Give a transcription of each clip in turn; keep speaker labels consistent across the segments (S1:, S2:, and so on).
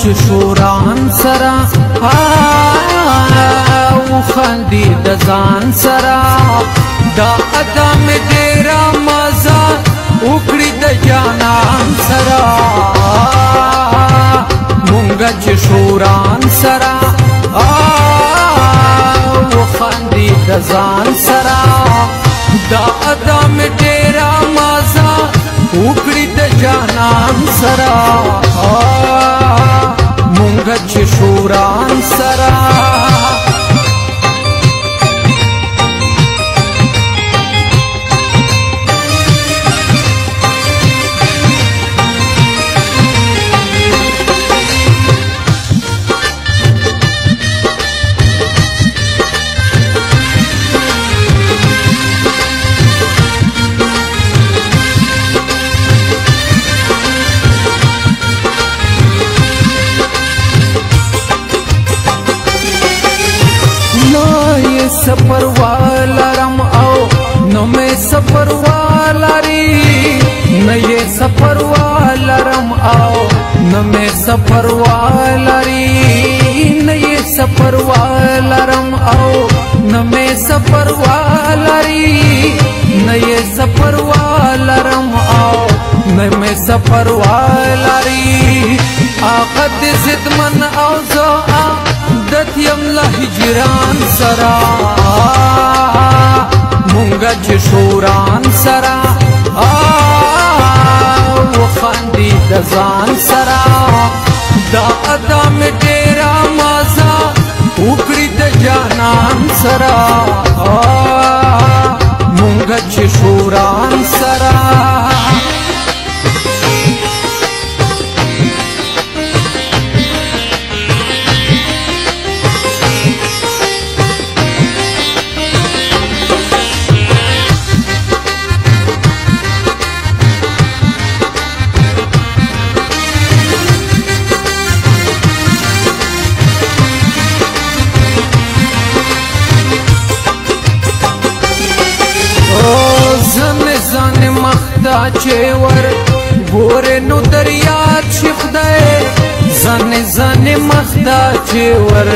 S1: چې شوران سره وخاندي د ځان سره دا ادا مې ډېره مزه وکړي د جانان سره مونږه چې شوران سره وخاندي د ځان سره دا ادا مې ډېره مزه وکړي د جانان سره مونږه چې شوران سره सफर वालरम आओ न मैं सफर वालरी न ये सफर वालरम आओ न मैं सफर वालरी न ये सफर वालरम आओ न मैं सफर वालरी न ये सफर वालरम आओ न मैं सफर वालरी आखत जिदमन आओ जो दत्यम ला हिजरान सरा मुंगा چې شوران سرا وخاندي د ځان سرا دا ادا مې ډېره مزه وکړي د جانان سرا مونږه چې شوران سرا چور ګوره نو دریا چې خدای زنه زنه مخدا چور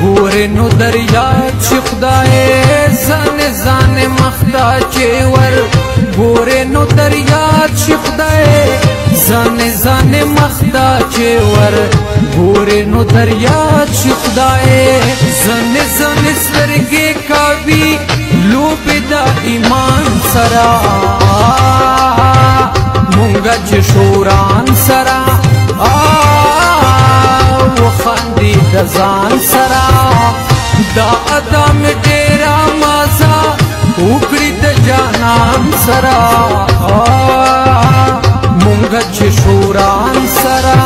S1: ګوره نو دریا چې خدای زنه زنه مخدا چور ګوره نو دریا چې خدای زنه زنه مخدا چور ګوره نو دریا چې خدای زنه زنه سترګې کاوي لوب د ایمان سرا مونږه چې شوران سرا وخاندي د ځان سرا دا ادا مې ډېره مزه وکړي د جانان سرا مونږه چې شوران سرا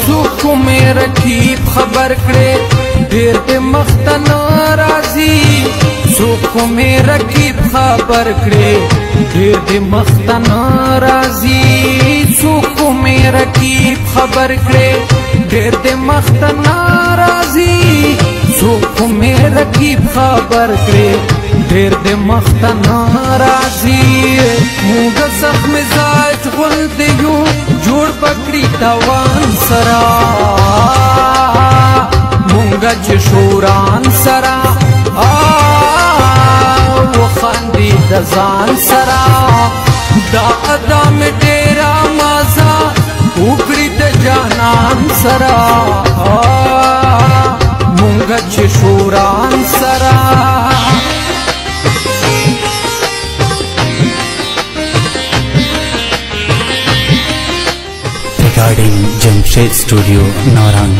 S1: څوک مې رقیب خبر کړې ډېر دې مخته ناراضي څوک مې رقیب خبر کړې ډېر دې مخته ناراضي څوک مې رقیب خبر کړې ډېر دې مخته ناراضي څوک مې رقیب خبر کړې ډېر دې مخته ناراضي موږ سخت مزاج غوندې یو جوړ پکړي توان سرا مونږه چې شوران سرا وخاندي د ځان سرا دا ادا مې ډېره مزه وکړي د جانان سرا مونږه چې شوران سرا
S2: Recording Jamshed Studio, Narang.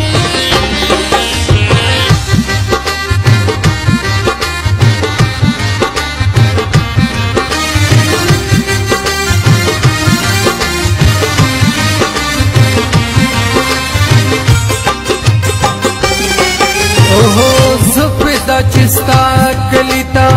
S1: چستا کلیتا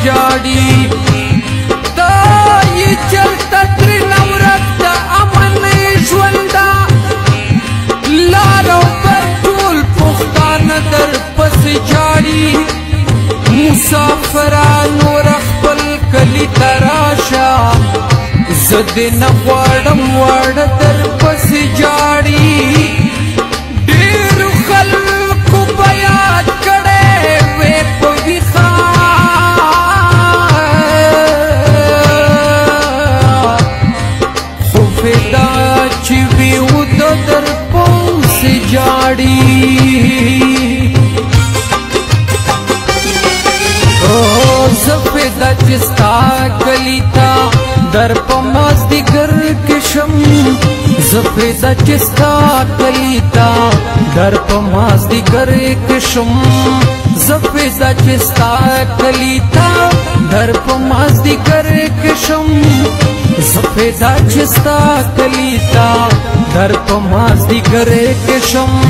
S1: جاڑی دا یہ چلتا تر نورت دا امن ژوندا لارو پر ټول پښتان در پس جاڑی مسافرانو خپل کلی تراشا زد نه غواړم واړه در پس جاڑی ډیر خلکو بیات کړي وې په ویخا زفیدا چستا کلیتا در پماز دیگر کشم زفیدا چستا کلیتا در پماز دیگر کشم زفیدا چستا کلیتا در پماز دیگر کشم زفیدا چستا کلیتا در پماز دیگر کشم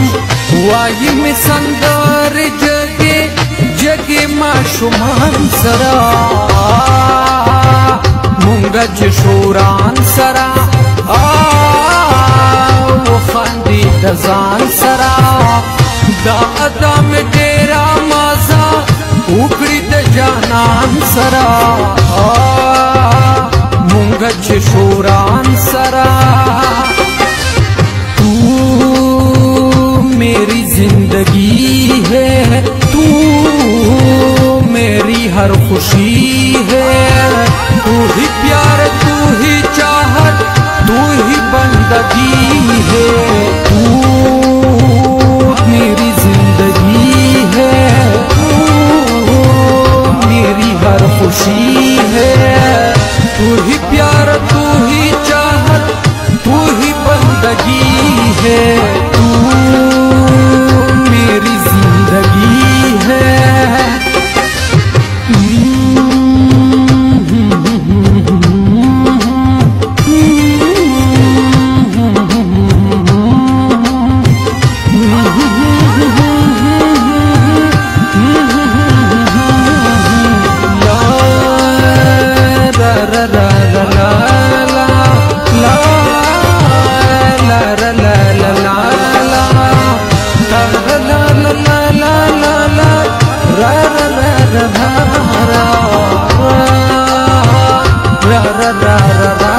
S1: وائی میں سندر جگے جگے ما شمان سرا مونگا جشوران سرا وخاندی دزان سرا دا ادا میں ڈیرا مازا اکڑی د جانان سرا مونگا جشوران سرا मेरी जिंदगी है तू मेरी हर खुशी है तू ही प्यार तू ही चाहत तू ही बंदगी है तू मेरी जिंदगी है तू मेरी हर खुशी है तू ही प्यार तू ही चाहत तू ही बंदगी है ra ra ra ra